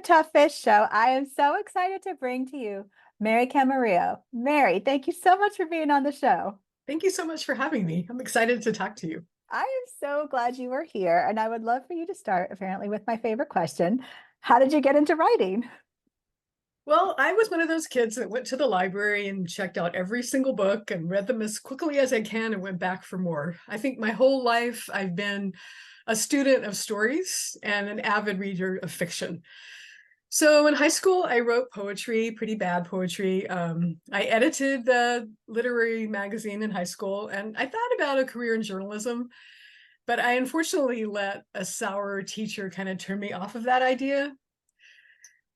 Tough Fish Show. I am so excited to bring to you Mary Camarillo. Mary, thank you so much for being on the show. Thank you so much for having me. I'm excited to talk to you. I am so glad you were here, and I would love for you to start, apparently, with my favorite question. How did you get into writing? Well, I was one of those kids that went to the library and checked out every single book and read them as quickly as I can and went back for more. I think my whole life I've been a student of stories and an avid reader of fiction. So in high school, I wrote poetry, pretty bad poetry. I edited the literary magazine in high school, and I thought about a career in journalism, but I unfortunately let a sour teacher kind of turn me off of that idea.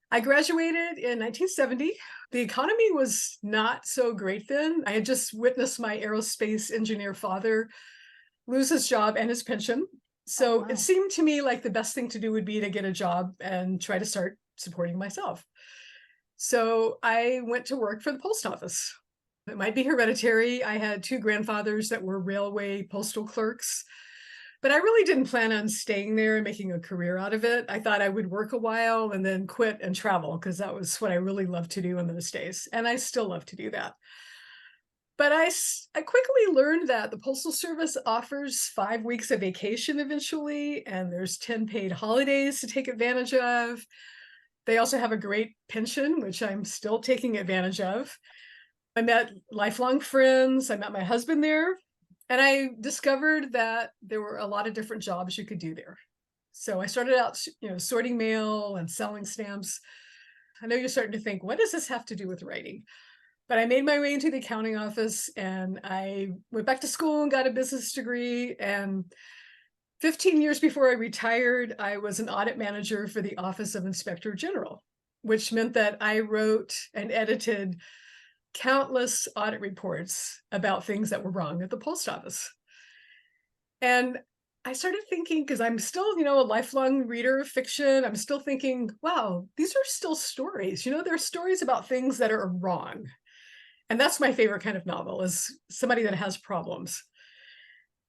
I graduated in 1970. The economy was not so great then. I had just witnessed my aerospace engineer father lose his job and his pension. Oh, So it wow. seemed to me like the best thing to do would be to get a job and try to start supporting myself. So I went to work for the post office. It might be hereditary. I had two grandfathers that were railway postal clerks, but I really didn't plan on staying there and making a career out of it. I thought I would work a while and then quit and travel because that was what I really loved to do in those days. And I still love to do that. But I quickly learned that the Postal Service offers 5 weeks of vacation eventually, and there's 10 paid holidays to take advantage of. They also have a great pension, which I'm still taking advantage of. I met lifelong friends. I met my husband there, and I discovered that there were a lot of different jobs you could do there. So I started out, sorting mail and selling stamps. I know you're starting to think, what does this have to do with writing? But I made my way into the accounting office and I went back to school and got a business degree. And 15 years before I retired, I was an audit manager for the Office of Inspector General, which meant that I wrote and edited countless audit reports about things that were wrong at the post office. And I started thinking, because I'm still, a lifelong reader of fiction, I'm still thinking, wow, these are still stories. There are stories about things that are wrong. And that's my favorite kind of novel, is somebody that has problems.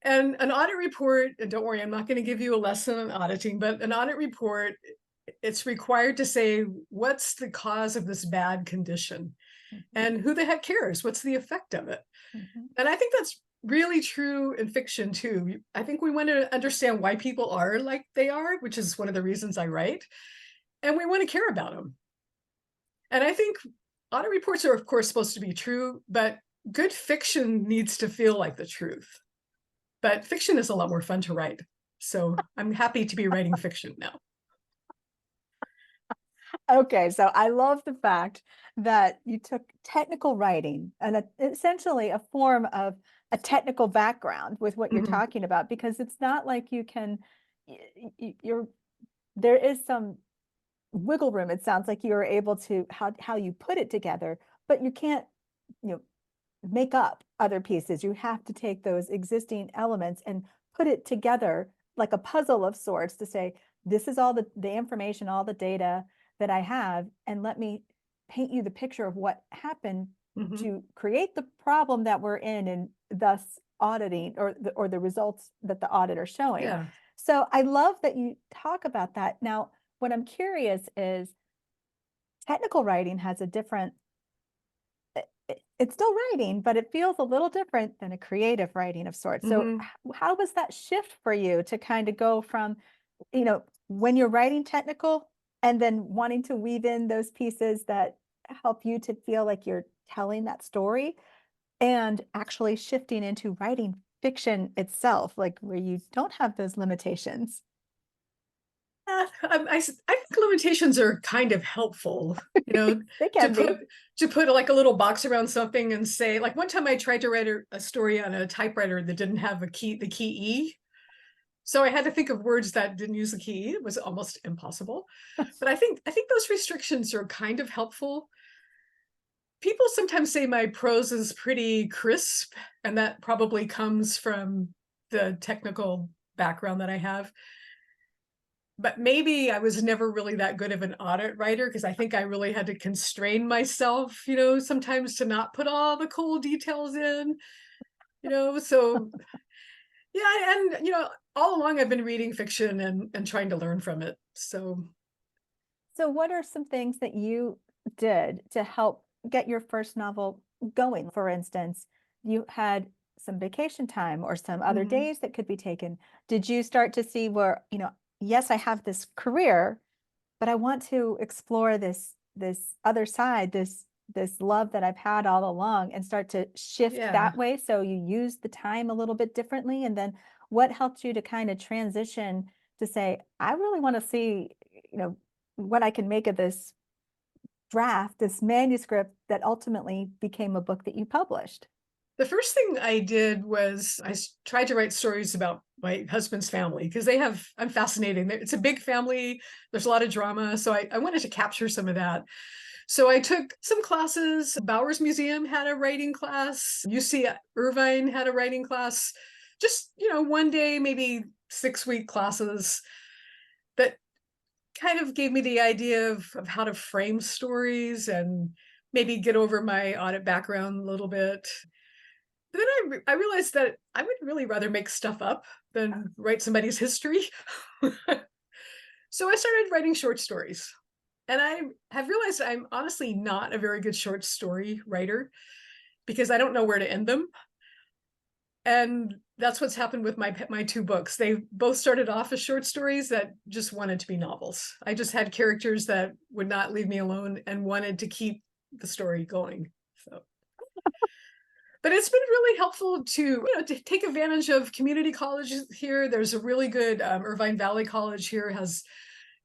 And an audit report, and don't worry, I'm not going to give you a lesson on auditing, but an audit report, it's required to say, what's the cause of this bad condition? Mhm, And who the heck cares? What's the effect of it? mhm. And I think that's really true in fiction too. I think we want to understand why people are like they are, which is one of the reasons I write. And we want to care about them. And I think audit reports are, of course, supposed to be true, but good fiction needs to feel like the truth. But fiction is a lot more fun to write. So I'm happy to be writing fiction now. Okay, so I love the fact that you took technical writing and essentially a form of a technical background with what you're Mhm. talking about, because it's not like you can, you're, there is some wiggle room. It sounds like you're able to how you put it together, but you can't, you know, make up other pieces. You have to take those existing elements and put it together like a puzzle of sorts to say, this is all the information, all the data that I have, and let me paint you the picture of what happened Mhm. to create the problem that we're in, and thus auditing or the results that the audit are showing. Yeah. So I love that you talk about that. Now, what I'm curious is technical writing has a different it's still writing, but it feels a little different than a creative writing of sorts. So Mhm. how was that shift for you to kind of go from, when you're writing technical and then wanting to weave in those pieces that help you to feel like you're telling that story, and actually shifting into writing fiction itself, like where you don't have those limitations? I think limitations are kind of helpful, They to can put be. to put like a little box around something and say, like one time I tried to write a story on a typewriter that didn't have the key E. So I had to think of words that didn't use the key. It was almost impossible. But I think those restrictions are kind of helpful. People sometimes say my prose is pretty crisp, and that probably comes from the technical background that I have. But maybe I was never really that good of an audit writer because I think I really had to constrain myself, sometimes to not put all the cool details in, so yeah, and all along I've been reading fiction and trying to learn from it. So So what are some things that you did to help get your first novel going? For instance, you had some vacation time or some other Mhm. days that could be taken. Did you start to see where, yes, I have this career, but I want to explore this other side, this love that I've had all along and start to shift Yeah. that way so you use the time a little bit differently? And then what helped you to kind of transition to say, I really want to see, you know, what I can make of this draft, this manuscript that ultimately became a book that you published? The first thing I did was tried to write stories about my husband's family because I'm fascinated. It's a big family. There's a lot of drama. So I wanted to capture some of that. So I took some classes. Bowers Museum had a writing class. UC Irvine had a writing class. Just, one day, maybe 6-week classes that kind of gave me the idea of how to frame stories and maybe get over my audit background a little bit. But then I realized that I would really rather make stuff up than write somebody's history. So I started writing short stories. And I have realized I'm honestly not a very good short story writer because I don't know where to end them. And that's what's happened with my two books. They both started off as short stories that just wanted to be novels. I just had characters that would not leave me alone and wanted to keep the story going. So, but it's been really helpful to take advantage of community colleges here. There's a really good Irvine Valley College here has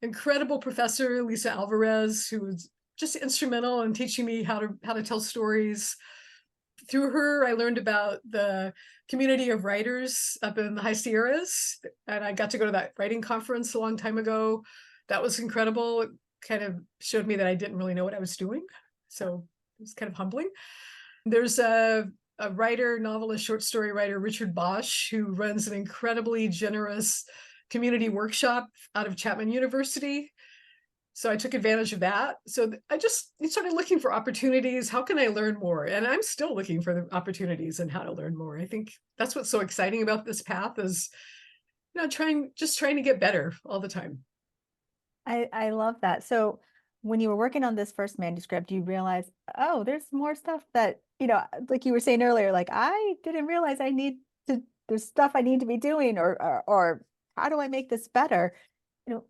incredible professor Lisa Alvarez, who was just instrumental in teaching me how to tell stories. Through her, I learned about the community of writers up in the High Sierras, and I got to go to that writing conference a long time ago. That was incredible. It kind of showed me that I didn't really know what I was doing, so it was kind of humbling. There's a writer, novelist, short story writer, Richard Bosch, who runs an incredibly generous community workshop out of Chapman University. So I took advantage of that. So I just started looking for opportunities. How can I learn more? And I'm still looking for the opportunities and how to learn more. I think that's what's so exciting about this path is, trying to get better all the time. I love that. So when you were working on this first manuscript, you realized, oh, there's more stuff that, like you were saying earlier, like I didn't realize there's stuff I need to be doing, or how do I make this better? You know,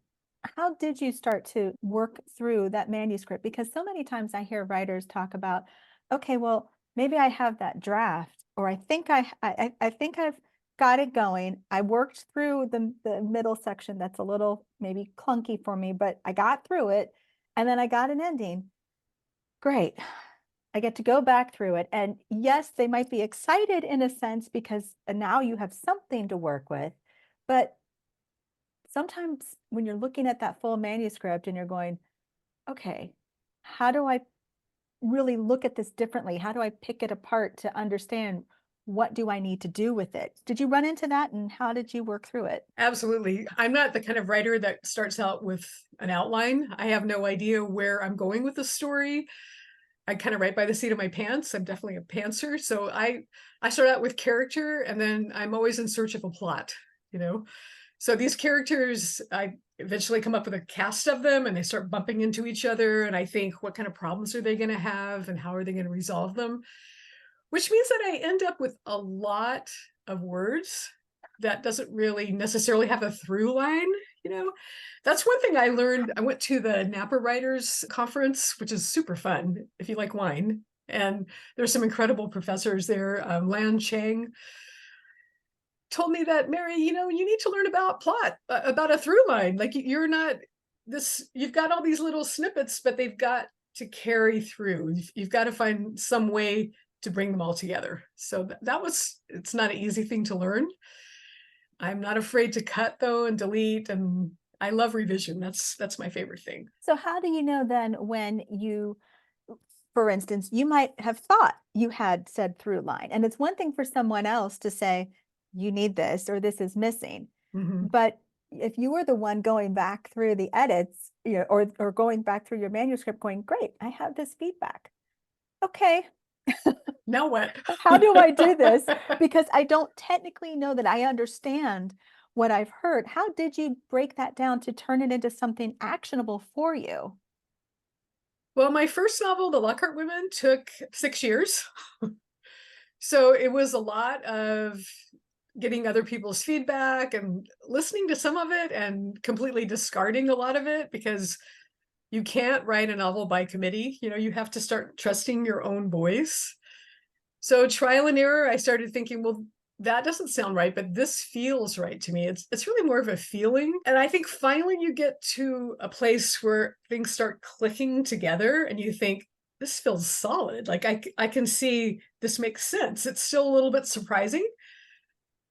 how did you start to work through that manuscript? Because so many times I hear writers talk about, okay, well, maybe I have that draft, or I think I've got it going. I worked through the middle section that's a little maybe clunky for me, but I got through it, and then I got an ending. Great. I get to go back through it. And yes, they might be excited in a sense because now you have something to work with. But sometimes when you're looking at that full manuscript and you're going, okay, how do I really look at this differently? How do I pick it apart to understand what do I need to do with it? Did you run into that and how did you work through it? Absolutely. I'm not the kind of writer that starts out with an outline. I have no idea where I'm going with the story. I kind of write by the seat of my pants. I'm definitely a pantser. So I start out with character and then I'm always in search of a plot, you know. So these characters, I eventually come up with a cast of them and they start bumping into each other. And I think, what kind of problems are they going to have and how are they going to resolve them? Which means that I end up with a lot of words that doesn't really necessarily have a through line, you know? That's one thing I learned. I went to the Napa Writers Conference, which is super fun if you like wine. And there's some incredible professors there. Lan Chang told me that, Mary, you need to learn about plot, about a through line. Like you're not you've got all these little snippets, but they've got to carry through. You've got to find some way to bring them all together. So it's not an easy thing to learn. I'm not afraid to cut though and delete, and I love revision. That's my favorite thing. So how do you know then when for instance, you might have thought you had said through line, and it's one thing for someone else to say, you need this or this is missing. Mhm. But if you were the one going back through the edits, or going back through your manuscript going, great, I have this feedback. Okay, Now what? how do I do this? Because I don't technically know that I understand what I've heard. How did you break that down to turn it into something actionable for you? Well, my first novel, The Lockhart Women, took 6 years. So it was a lot of getting other people's feedback and listening to some of it and completely discarding a lot of it because you can't write a novel by committee. You have to start trusting your own voice. So trial and error, I started thinking, well, that doesn't sound right, but this feels right to me. It's really more of a feeling. And I think finally you get to a place where things start clicking together and you think, this feels solid. Like I can see this makes sense. It's still a little bit surprising,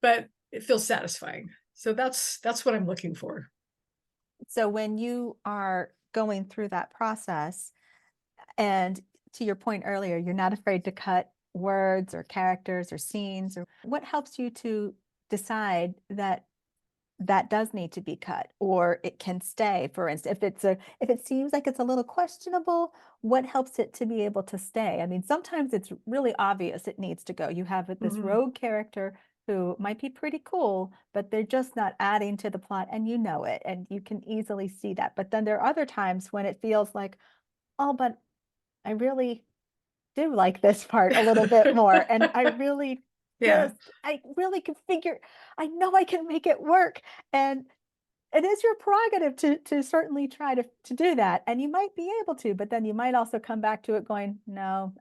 but it feels satisfying. So that's what I'm looking for. So when you are going through that process, and to your point earlier, you're not afraid to cut words or characters or scenes, or what helps you to decide that that does need to be cut or it can stay? For instance, if it seems like it's a little questionable, what helps it to be able to stay? I mean, sometimes it's really obvious it needs to go. You have this Mhm. rogue character who might be pretty cool, but they're just not adding to the plot, and you know it, and you can easily see that. But then there are other times when it feels like, oh, but I really do like this part a little bit more, and Yeah. I really can figure, I know I can make it work, and it is your prerogative to certainly try to do that, and you might be able to, but then you might also come back to it going, "No,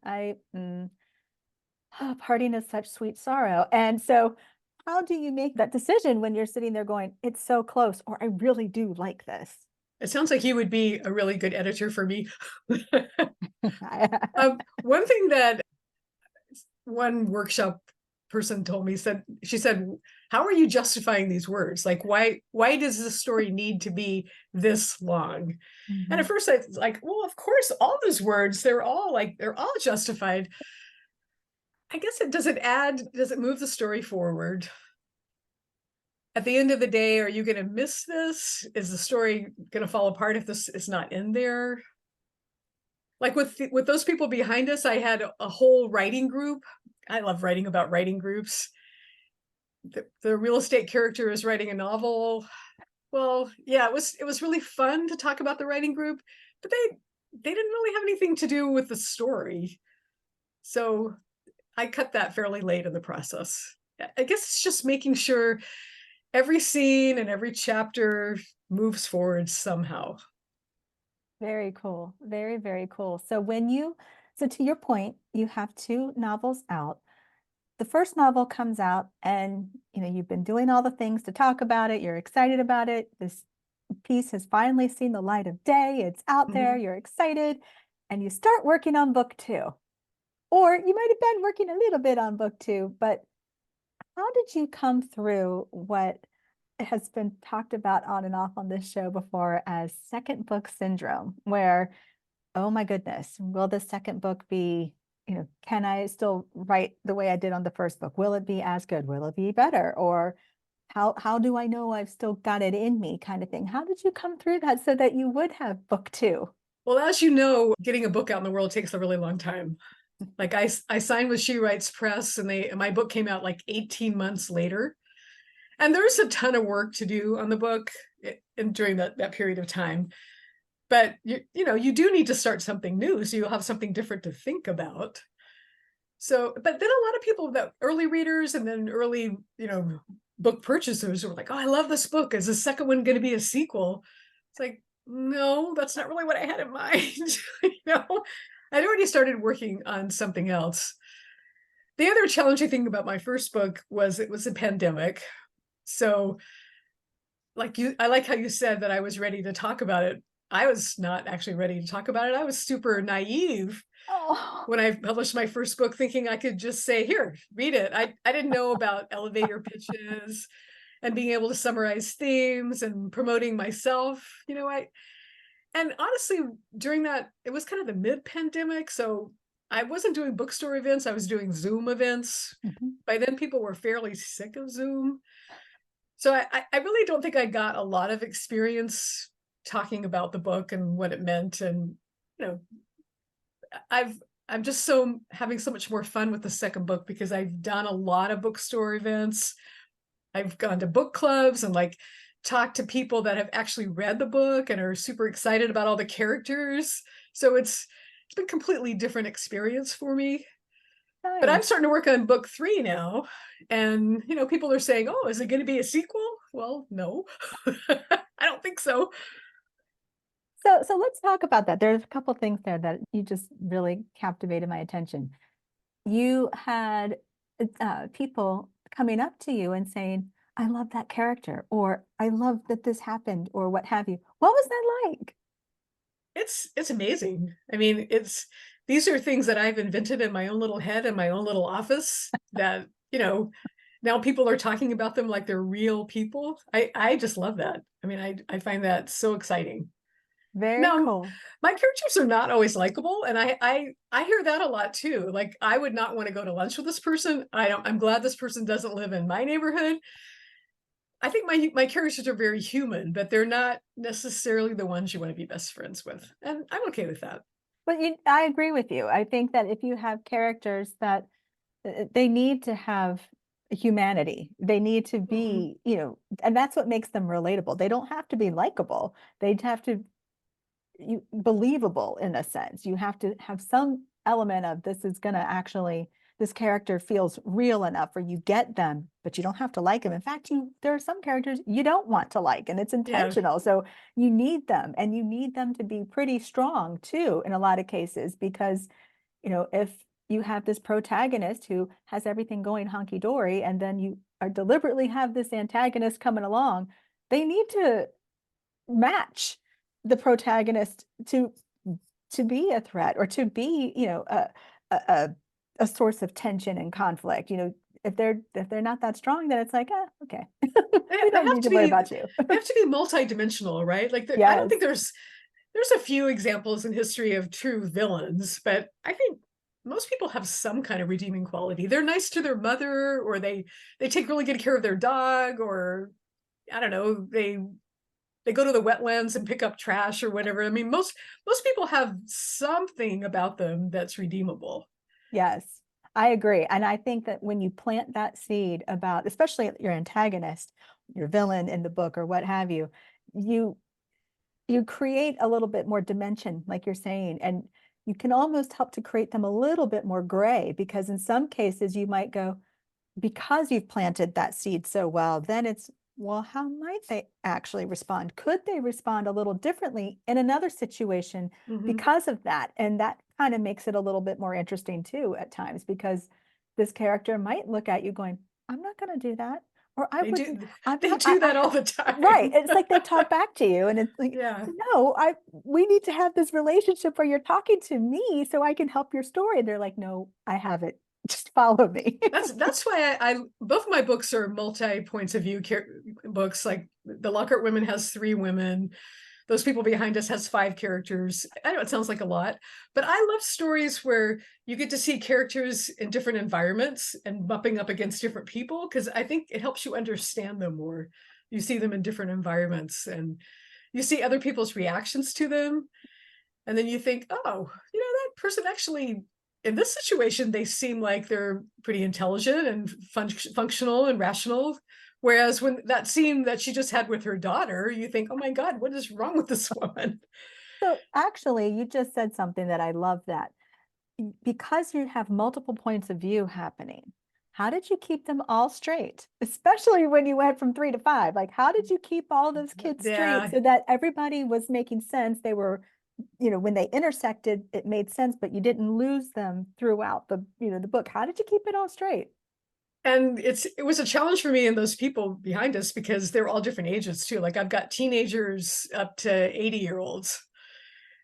parting is such sweet sorrow," and so, how do you make that decision when you're sitting there going, "It's so close," or, "I really do like this?" It sounds like you would be a really good editor for me. I One thing that one workshop person told me she said, how are you justifying these words? Like, why does this story need to be this long? And at Mhm. first I was like, well, of course, all those words, they're all justified. I guess it does it move the story forward? At the end of the day, are you going to miss this? Is the story going to fall apart if this is not in there? Like with those people behind us, I had a whole writing group. I love writing about writing groups. The real estate character is writing a novel. Well, yeah, it was really fun to talk about the writing group, but they didn't really have anything to do with the story. So I cut that fairly late in the process. I guess it's just making sure every scene and every chapter moves forward somehow. Very cool. Very, very cool. So to your point, you have 2 novels out. The first novel comes out and, you've been doing all the things to talk about it. You're excited about it. This piece has finally seen the light of day. It's out there. Mhm. You're excited, and you start working on book 2. Or you might have been working a little bit on book 2, but how did you come through what has been talked about on and off on this show before as second book syndrome, where, oh my goodness, will the second book be, can I still write the way I did on the first book? Will it be as good? Will it be better? Or how do I know I've still got it in me, kind of thing? How did you come through that so that you would have book 2? Well, as you know, getting a book out in the world takes a really long time. Like I signed with She Writes Press, and my book came out like 18 months later. And there's a ton of work to do on the book and during that period of time. But you do need to start something new, so you'll have something different to think about. So, but then a lot of people, that early readers and then early, book purchasers were like, "Oh, I love this book. Is the second one going to be a sequel?" It's like, no, that's not really what I had in mind. I'd already started working on something else. The other challenging thing about my first book was it was a pandemic. So, I like how you said that I was ready to talk about it. I was not actually ready to talk about it. I was super naive Oh, when I published my first book, thinking I could just say, here, read it. I didn't know about elevator pitches and being able to summarize themes and promoting myself. And honestly, during that, it was kind of the mid-pandemic, so I wasn't doing bookstore events, I was doing Zoom events. mhm. By then, people were fairly sick of Zoom. So I really don't think I got a lot of experience talking about the book and what it meant. And, you know, I've I'm just so having so much more fun with the second book because I've done a lot of bookstore events. I've gone to book clubs and like talked to people that have actually read the book and are super excited about all the characters. So it's been completely different experience for me. But I'm Nice. starting to work on book 3 now, and people are saying, "Oh, is it going to be a sequel?" Well, no, I don't think so. So let's talk about that. There's a couple things there that you just really captivated my attention. You had people coming up to you and saying, "I love that character," or "I love that this happened," or what have you. What was that like? It's amazing. I mean, it's these are things that I've invented in my own little head in my own little office that, now people are talking about them like they're real people. I just love that. I mean, I find that so exciting. Very Now, cool. my characters are not always likable, and I hear that a lot too. Like, I would not want to go to lunch with this person. I'm glad this person doesn't live in my neighborhood. I think my characters are very human, but they're not necessarily the ones you want to be best friends with, and I'm okay with that. But I agree with you. I think that if you have characters that they need to have humanity, they need to Mhm. be, and that's what makes them relatable. They don't have to be likable. They'd have to you believable in a sense. You have to have some element of this is going to actually this character feels real enough where you get them, but you don't have to like them. In fact, there are some characters you don't want to like, and it's Yeah. intentional. So you need them, and you need them to be pretty strong too in a lot of cases because if you have this protagonist who has everything going hunky dory, and then you are deliberately have this antagonist coming along, they need to match the protagonist to be a threat or to be, a, a a source of tension and conflict. If they're not that strong, then it's like, okay, They we they don't have need to to worry be about you. they have to be multidimensional, right? Like, I don't Yes. think there's a few examples in history of true villains, but I think most people have some kind of redeeming quality. They're nice to their mother, or they take really good care of their dog, or I don't know, they go to the wetlands and pick up trash or whatever. I mean, most people have something about them that's redeemable. Yes, I agree. And I think that when you plant that seed about, especially your antagonist, your villain in the book or what have you, you you create a little bit more dimension, like you're saying, and you can almost help to create them a little bit more gray because in some cases you might go, because you've planted that seed so well, then it's, well, how might they actually respond? Could they respond a little differently in another situation Mhm. because of that? And that kind of makes it a little bit more interesting too at times because this character might look at you going, I'm not going to do that. Or I They wouldn't, do I'm they not, do that all I the right. time. It's like they talk back to you and it's like, Yeah. no, we need to have this relationship where you're talking to me so I can help your story. And they're like, no, I have it. Just follow me. That's why I both my books are multi points of view books. Like, the Lockhart Women has 3 women. Those People Behind Us has 5 characters. I know it sounds like a lot, but I love stories where you get to see characters in different environments and bumping up against different people, because I think it helps you understand them more. You see them in different environments, and you see other people's reactions to them, and then you think, oh, that person actually, in this situation, they seem like they're pretty intelligent and functional and rational. Whereas when that scene that she just had with her daughter, you think, oh my God, what is wrong with this woman? So actually, you just said something that I love that because you have multiple points of view happening. How did you keep them all straight? Especially when you went from 3 to 5. Like, how did you keep all those kids straight Yeah. so that everybody was making sense? They were, when they intersected, it made sense, but you didn't lose them throughout the book. How did you keep it all straight? And it was a challenge for me and those people behind us, because they're all different ages too. Like, I've got teenagers up to 80-year-olds.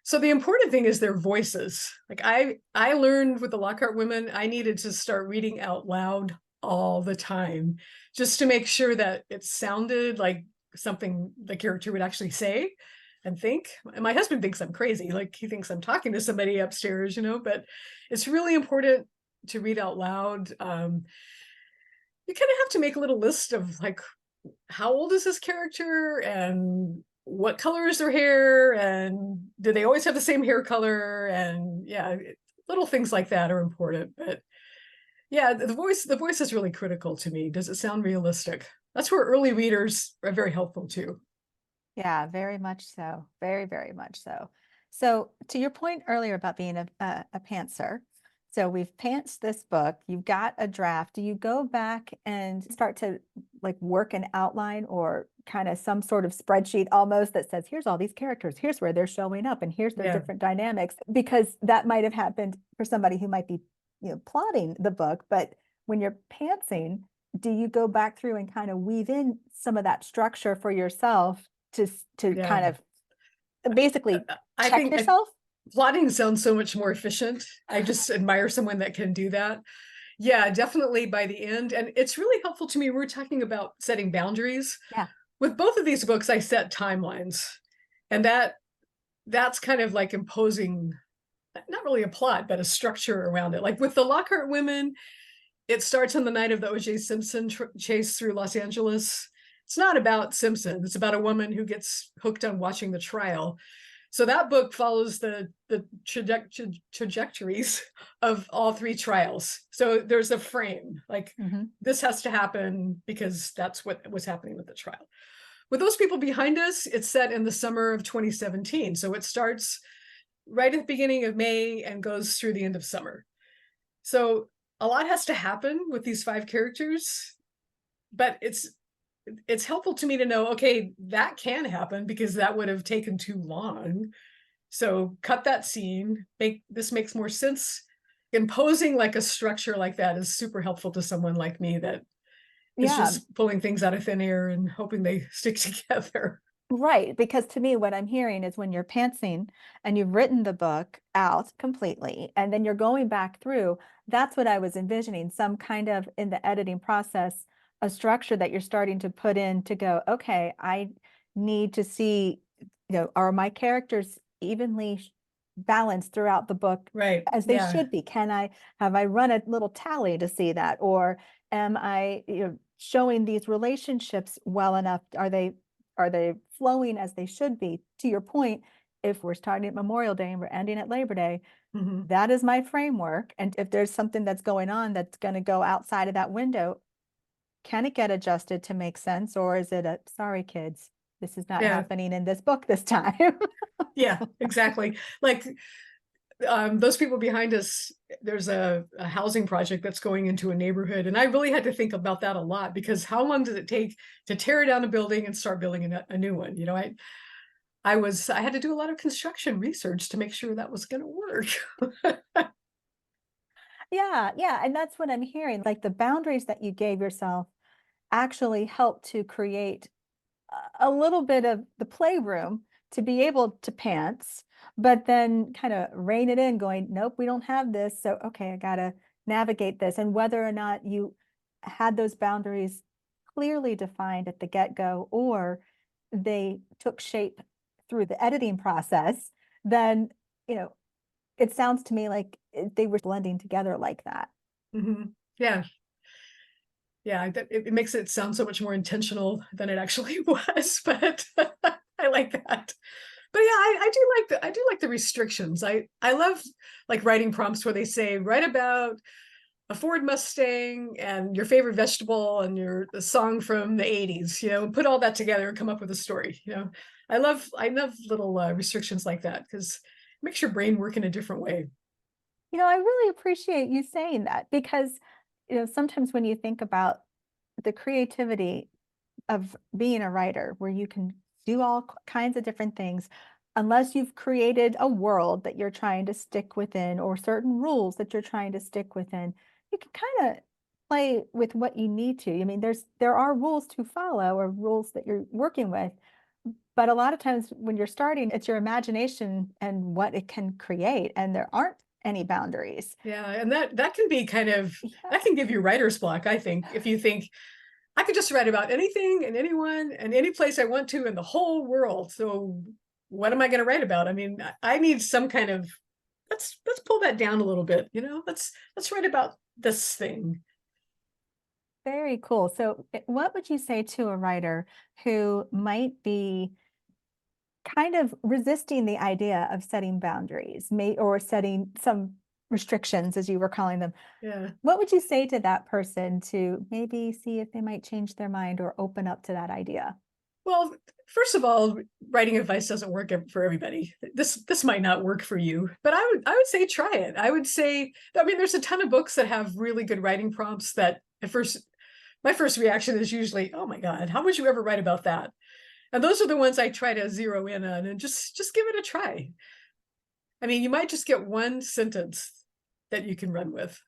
So the important thing is their voices. Like, I learned with the Lockhart women, I needed to start reading out loud all the time, just to make sure that it sounded like something the character would actually say and think. And my husband thinks I'm crazy. Like, he thinks I'm talking to somebody upstairs, but it's really important to read out loud. You kind of have to make a little list of, like, how old is this character, and what color is their hair, and do they always have the same hair color, and yeah, little things like that are important. But Yeah, the voice is really critical to me. Does it sound realistic? That's where early readers are very helpful too. Yeah, very much so. Very, very much so. So to your point earlier about being a pantser, so we've pantsed this book, you've got a draft. Do you go back and start to like work an outline or kind of some sort of spreadsheet almost that says, here's all these characters, here's where they're showing up, and here's their Yeah. different dynamics? Because that might have happened for somebody who might be, plotting the book, but when you're pantsing, do you go back through and kind of weave in some of that structure for yourself to Yeah. kind of basically I check think yourself? plotting sounds so much more efficient. I just admire someone that can do that. Yeah, definitely by the end. And it's really helpful to me. We're talking about setting boundaries. Yeah. With both of these books, I set timelines. And that's kind of like imposing not really a plot, but a structure around it. Like with the Lockhart women, it starts on the night of the O.J. Simpson chase through Los Angeles. It's not about Simpson. It's about a woman who gets hooked on watching the trial. So that book follows the trajectories of all three trials. So there's a frame, like Mhm. this has to happen because that's what was happening with the trial. With those people behind us, it's set in the summer of 2017. So it starts right at the beginning of May and goes through the end of summer. So a lot has to happen with these five characters, but it's helpful to me to know, okay, that can happen because that would have taken too long. So cut that scene, make this makes more sense. Imposing like a structure like that is super helpful to someone like me that is Yeah, just pulling things out of thin air and hoping they stick together. right. Because to me, what I'm hearing is when you're pantsing and you've written the book out completely, and then you're going back through, that's what I was envisioning, some kind of in the editing process, a structure that you're starting to put in to go, okay, I need to see, are my characters evenly balanced throughout the book Right. as they Yeah. should be? Have I run a little tally to see that? Or am I, showing these relationships well enough? Are they flowing as they should be? To your point, if we're starting at Memorial Day and we're ending at Labor Day, Hmm. that is my framework. And if there's something that's going on that's going to go outside of that window, can it get adjusted to make sense? Or is it sorry, kids, this is not Yeah. happening in this book this time? Yeah, exactly. Like those people behind us, there's a housing project that's going into a neighborhood. And I really had to think about that a lot because how long does it take to tear down a building and start building a new one? I had to do a lot of construction research to make sure that was going to work. Yeah, yeah. And that's what I'm hearing. Like the boundaries that you gave yourself actually help to create a little bit of the playroom to be able to pants, but then kind of rein it in, going, nope, we don't have this. So, okay, I got to navigate this. And whether or not you had those boundaries clearly defined at the get go, or they took shape through the editing process, then, you know, it sounds to me like they were blending together like that. Hmm. Yeah. Yeah. It makes it sound so much more intentional than it actually was, but I like that. But yeah, I do like the restrictions. I love like writing prompts where they say write about a Ford Mustang and your favorite vegetable and your the song from the 80s, and put all that together and come up with a story. I love little restrictions like that because it makes your brain work in a different way. I really appreciate you saying that because, sometimes when you think about the creativity of being a writer, where you can do all kinds of different things, unless you've created a world that you're trying to stick within or certain rules that you're trying to stick within, you can kind of play with what you need to. I mean, there are rules to follow or rules that you're working with, but a lot of times when you're starting, it's your imagination and what it can create, and there aren't any boundaries. Yeah, and that can be kind of Yeah. that can give you writer's block, I think, if you think I could just write about anything and anyone and any place I want to in the whole world. So what am I going to write about? I mean, I need some kind of let's pull that down a little bit. Let's write about this thing. Very cool. So, what would you say to a writer who might be kind of resisting the idea of setting boundaries, or setting some restrictions, as you were calling them. Yeah. What would you say to that person to maybe see if they might change their mind or open up to that idea? Well, first of all, writing advice doesn't work for everybody. This might not work for you, but I would say try it. I would say, I mean, there's a ton of books that have really good writing prompts that at first, my first reaction is usually, oh my God, how would you ever write about that? And those are the ones I try to zero in on and just give it a try. I mean, you might just get one sentence that you can run with.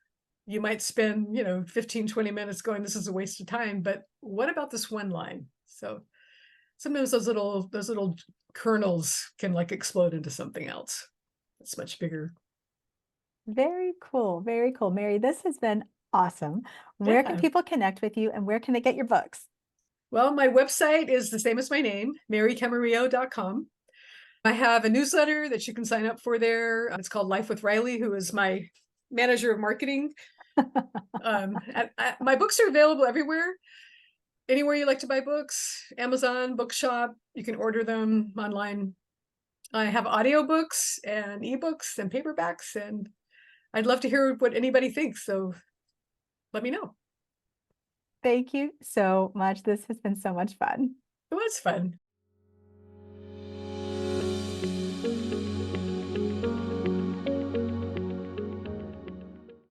You might spend, 15, 20 minutes going, this is a waste of time, but what about this one line? So sometimes those little kernels can like explode into something else. It's much bigger. Very cool. Very cool. Mary, this has been awesome. Where can Yeah. people connect with you and where can they get your books? Well, my website is the same as my name, marycamarillo.com. I have a newsletter that you can sign up for there. It's called Life with Riley, who is my manager of marketing. My books are available everywhere. Anywhere you like to buy books, Amazon, Bookshop, you can order them online. I have audiobooks and ebooks and paperbacks, and I'd love to hear what anybody thinks. So let me know. Thank you so much. This has been so much fun. It was fun.